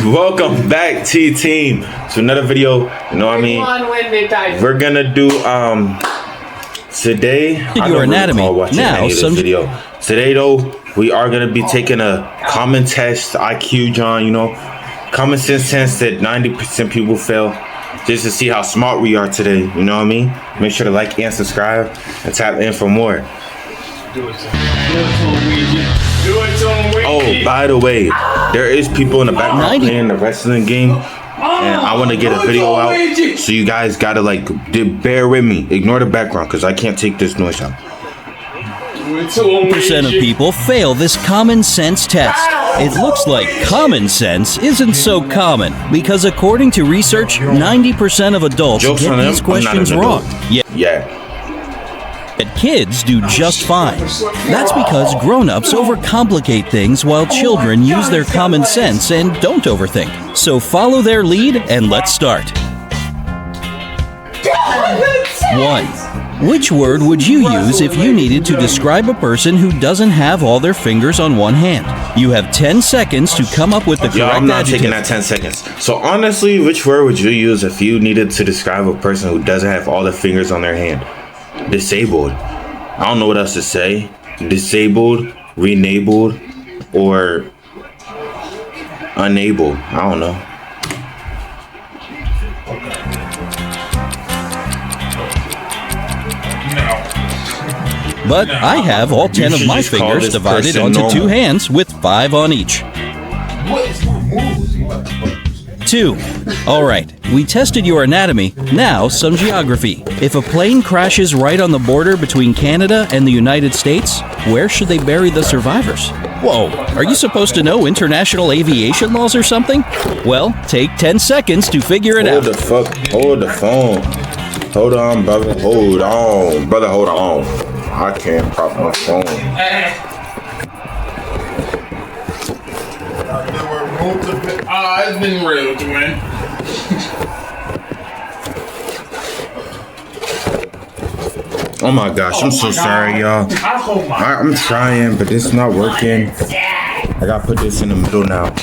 Welcome back, T-Team, to another video. You know what I mean? We're gonna do today. Your anatomy. Now, some video. Today though, we are gonna be taking a common test, IQ, John. You know, common sense test that 90% people fail, just to see how smart we are today. You know what I mean? Make sure to like and subscribe and tap in for more. Oh, by the way, there is people in the background playing the wrestling game, and I want to get a video out, so you guys gotta bear with me. Ignore the background because I can't take this noise out. 90% of people fail this common sense test. It looks like common sense isn't so common because according to research, 90% of adults get these questions wrong. Yeah. But kids do just fine. That's because grown-ups overcomplicate things while children use their common sense and don't overthink. So follow their lead and let's start. 1. Which word would you use if you needed to describe a person who doesn't have all their fingers on one hand? You have 10 seconds to come up with the correct I'm not adjective. taking that 10 seconds. So honestly, which word would you use if you needed to describe a person who doesn't have all the fingers on their hand? Disabled. I don't know what else to say. Disabled, renabled, or unable. I don't know. But I have all 10 of my fingers divided onto 2 hands with 5 on each. 2. Alright, we tested your anatomy, now some geography. If a plane crashes right on the border between Canada and the United States, where should they bury the survivors? Whoa, are you supposed to know international aviation laws or something? Well, take 10 seconds to figure it out. Hold the phone. Hold on, brother. Hold on. Brother, hold on. I can't prop my phone. It's been rude, man. Oh my gosh, I'm so sorry, y'all. I'm trying, but it's not working. I gotta put this in the middle now.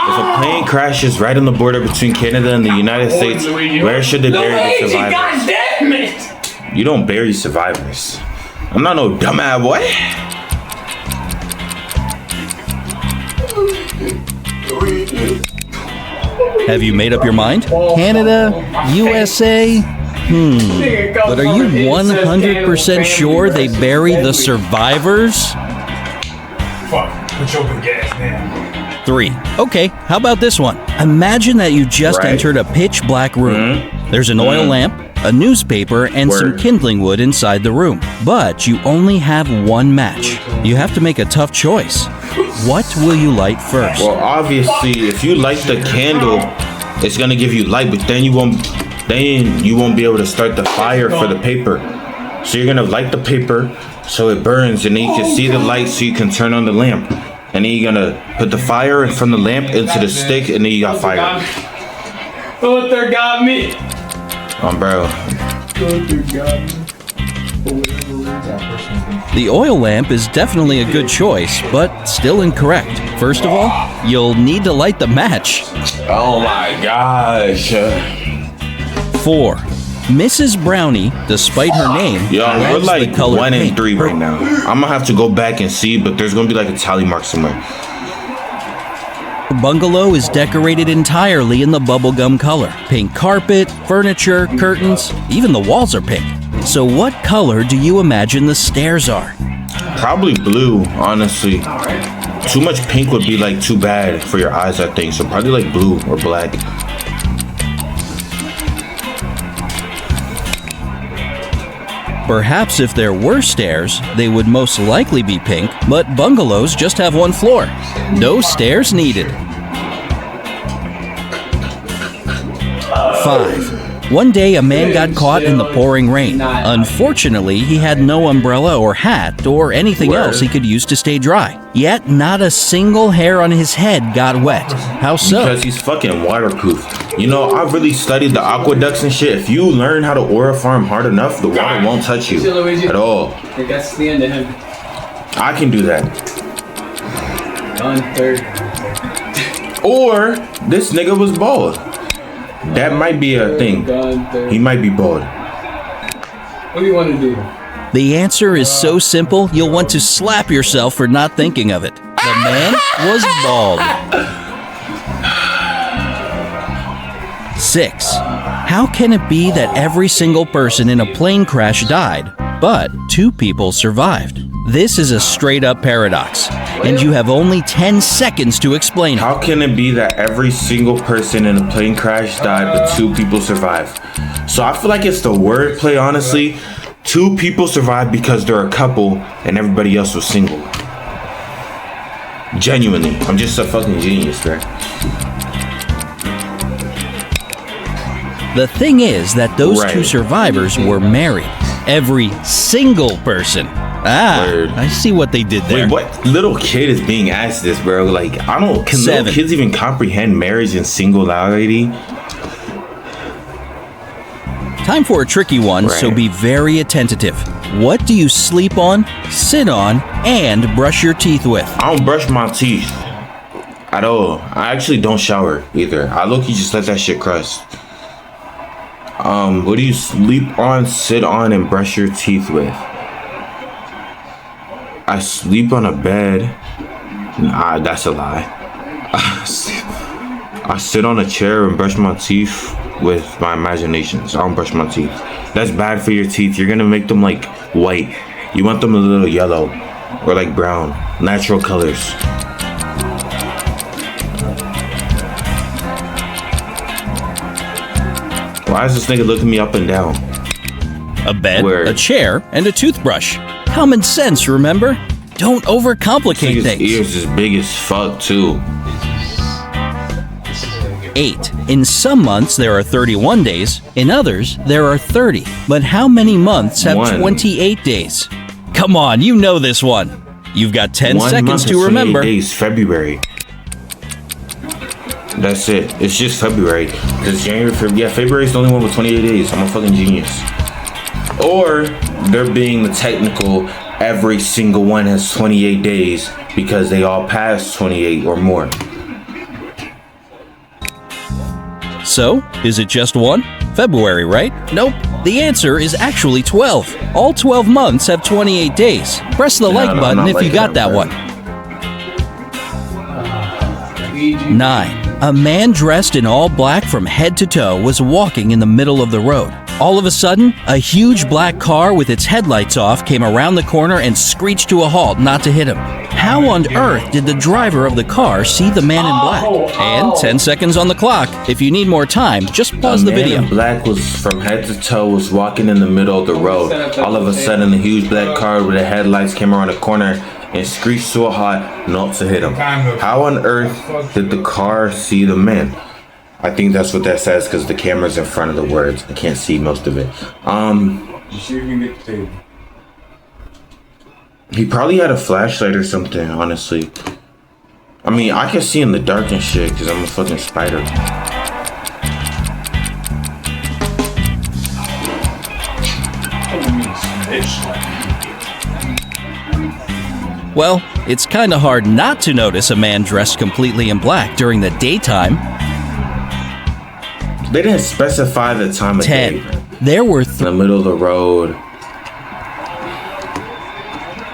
If a plane crashes right on the border between Canada and the United States, where should they bury the survivors? God damn it! You don't bury survivors. I'm not no dumbass boy. Have you made up your mind? Canada? USA? But are you 100% sure they bury the survivors? Fuck, put your big ass down. 3. Okay, how about this one? Imagine that you just entered a pitch black room. There's an oil lamp, a newspaper, and some kindling wood inside the room. But you only have one match. You have to make a tough choice. What will you light first? Well, obviously, if you light the candle, it's gonna give you light, but then you won't be able to start the fire for the paper. So you're gonna light the paper so it burns, and then you can see the light, so you can turn on the lamp. And then you're gonna put the fire from the lamp into the stick, and then you got fire. Luther got me. Bro. The oil lamp is definitely a good choice, but still incorrect. First of all, you'll need to light the match. Oh my gosh. 4. Mrs. Brownie, despite her name, We're like the color 1 and pink. 3 right now. I'm gonna have to go back and see, but there's gonna be like a tally mark somewhere. Her bungalow is decorated entirely in the bubblegum color. Pink carpet, furniture, curtains, even the walls are pink. So what color do you imagine the stairs are? Probably blue, honestly. Too much pink would be like too bad for your eyes, I think. So probably like blue or black. Perhaps if there were stairs, they would most likely be pink, but bungalows just have 1 floor. No stairs needed. 5. One day, a man got caught in the pouring rain. Unfortunately, he had no umbrella or hat or anything else he could use to stay dry. Yet, not a single hair on his head got wet. How so? Because he's fucking waterproof. You know, I've really studied the aqueducts and shit. If you learn how to aura farm hard enough, the water won't touch you at all. That's the end of him. I can do that. Done 30. Or this nigga was bald. That might be a thing. He might be bald. What do you want to do? The answer is so simple, you'll want to slap yourself for not thinking of it. The man was bald. 6. How can it be that every single person in a plane crash died, but 2 people survived? This is a straight-up paradox, and you have only 10 seconds to explain it. How can it be that every single person in a plane crash died, but 2 people survived? So I feel like it's the wordplay, honestly. 2 people survived because they're a couple, and everybody else was single. Genuinely, I'm just a fucking genius, right? The thing is that those 2 Right. survivors were married. Every single person. Word. I see what they did there. Wait, what little kid is being asked this, bro? Like, I don't. Can 7. little kids even comprehend marriage and singularity? Time for a tricky one, so Right. be very attentive. What do you sleep on, sit on, and brush your teeth with? I don't brush my teeth at all. I actually don't shower either. I low-key just let that shit crust. What do you sleep on, sit on, and brush your teeth with? I sleep on a bed. Nah, that's a lie. I sit on a chair and brush my teeth with my imaginations. I don't brush my teeth. That's bad for your teeth. You're gonna make them like white. You want them a little yellow or like brown. Natural colors. Why is this nigga looking me up and down? A bed, Word. a chair, and a toothbrush. Common sense, remember? Don't overcomplicate Nigga's things. ears is big as fuck too. 8. In some months, there are 31 days. In others, there are 30. But how many months have 1. 28 days? Come on, you know this one. You've got 10 1 seconds month to is 28 remember. days, February. That's it. It's just February. Because January, February. Yeah, February is the only one with 28 days. I'm a fucking genius. Or they're being the technical. Every single one has 28 days because they all passed 28 or more. So, is it just 1? February, right? Nope. The answer is actually 12. All 12 months have 28 days. Press the like no, button not if you like got that, that bro. one. 9. A man dressed in all black from head to toe was walking in the middle of the road. All of a sudden, a huge black car with its headlights off came around the corner and screeched to a halt not to hit him. How on earth did the driver of the car see the man in black? And 10 seconds on the clock. If you need more time, just pause the man video. in black was from head to toe was walking in the middle of the road. All of a sudden, a huge black car with the headlights came around the corner and screeched to a halt not to hit him. How on earth did the car see the man? I think that's what that says because the camera's in front of the words. I can't see most of it. You see if you can get the table. He probably had a flashlight or something, honestly. I mean, I can see in the dark and shit because I'm a fucking spider. Well, it's kinda hard not to notice a man dressed completely in black during the daytime. They didn't specify the time of 10. day. There were In the middle of the road.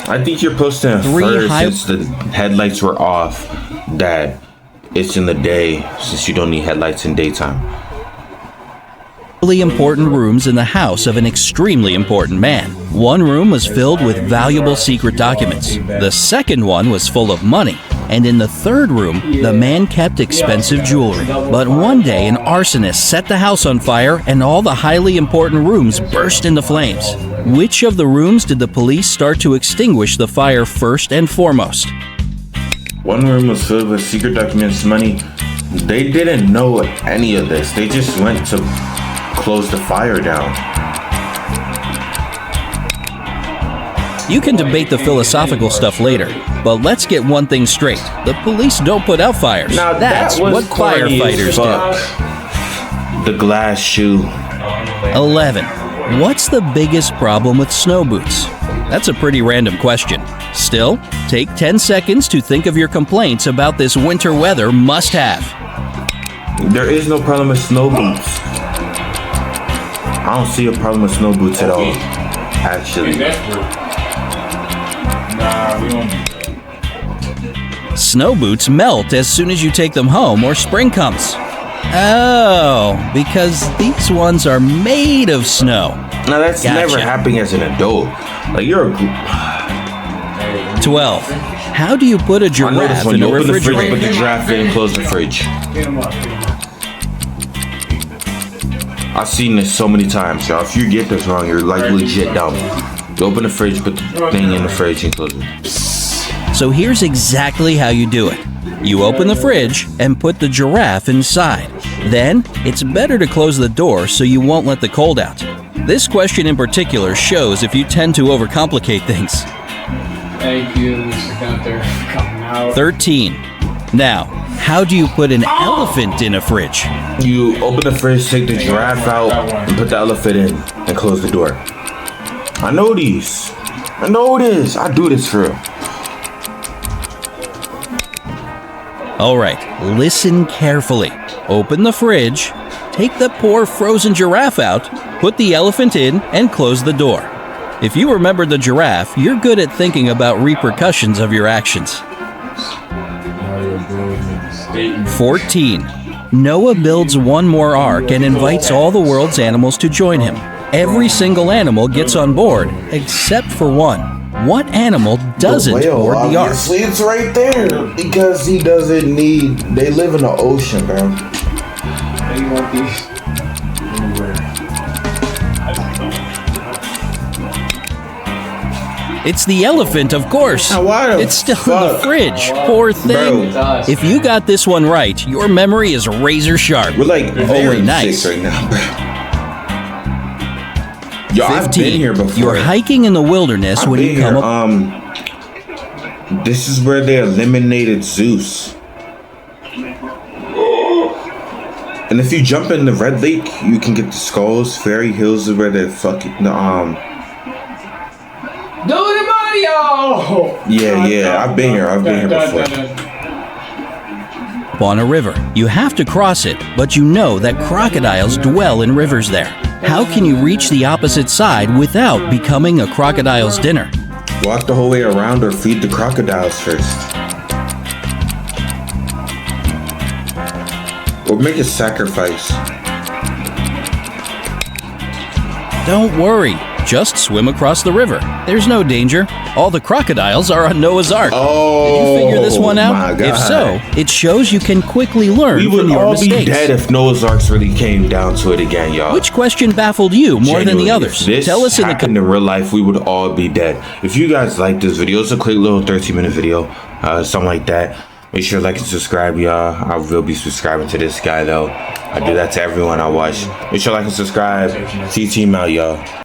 I think you're supposed to infer since the headlights were off that it's in the day since you don't need headlights in daytime. really important rooms in the house of an extremely important man. One room was filled with valuable secret documents. The second one was full of money. And in the third room, the man kept expensive jewelry. But one day, an arsonist set the house on fire and all the highly important rooms burst into flames. Which of the rooms did the police start to extinguish the fire first and foremost? One room was filled with secret documents, money. They didn't know any of this. They just went to close the fire down. You can debate the philosophical stuff later, but let's get one thing straight. The police don't put out fires. Now That's that was what corny as firefighters do. fuck. The glass shoe. 11. What's the biggest problem with snow boots? That's a pretty random question. Still, take 10 seconds to think of your complaints about this winter weather must-have. There is no problem with snow boots. I don't see a problem with snow boots at all. Actually. Nah, we don't do that. Snow boots melt as soon as you take them home or spring comes. Oh, because these ones are made of snow. Now that's Gotcha. never happening as an adult. Like you're a 12. How do you put a I know this giraffe one. in You a open the fridge, put refrigerator? the giraffe in, and close the fridge. Get him up. I've seen this so many times, y'all. If you get this wrong, you're like legit dumb. You open the fridge, put the thing in the fridge, and close it. So here's exactly how you do it. You open the fridge and put the giraffe inside. Then, it's better to close the door so you won't let the cold out. This question in particular shows if you tend to overcomplicate things. Thank you, Mr. Gunther, for coming out. 13. Now, how do you put an elephant in a fridge? You open the fridge, take the giraffe out, and put the elephant in, and close the door. I know these. I know this. I do this for real. Alright, listen carefully. Open the fridge, take the poor frozen giraffe out, put the elephant in, and close the door. If you remember the giraffe, you're good at thinking about repercussions of your actions. 14. Noah builds one more ark and invites all the world's animals to join him. Every single animal gets on board, except for one. What animal doesn't board the ark? Obviously, it's right there because he doesn't need. They live in the ocean, bro. How you want these? It's the elephant, of course. Now, why the It's still in the fuck? fridge. Poor thing. Bro. If you got this one right, your memory is razor sharp. We're like Very 0-6 nice. right now, bro. Yo, I've been here before. You're hiking in the wilderness I've when been you come here. up. This is where they eliminated Zeus. And if you jump in the Red Lake, you can get the skulls. Fairy Hills is where they fucking Do the Mario! Yeah, I've been here. I've been here before. On a river. You have to cross it, but you know that crocodiles dwell in rivers there. How can you reach the opposite side without becoming a crocodile's dinner? Walk the whole way around or feed the crocodiles first. Or make a sacrifice. Don't worry, just swim across the river. There's no danger. All the crocodiles are on Noah's Ark. Oh, Did you figure this one out? my God. If so, it shows you can quickly learn We from would your all mistakes. be dead if Noah's Arks really came down to it again, y'all. Which question baffled you more than the Genuinely, others? If this Tell us in the happened in real life, we would all be dead. If you guys like this video, it's a quick little 13-minute video, something like that. Make sure to like and subscribe, y'all. I will be subscribing to this guy, though. I do that to everyone I watch. Make sure to like and subscribe. T-Team out, y'all.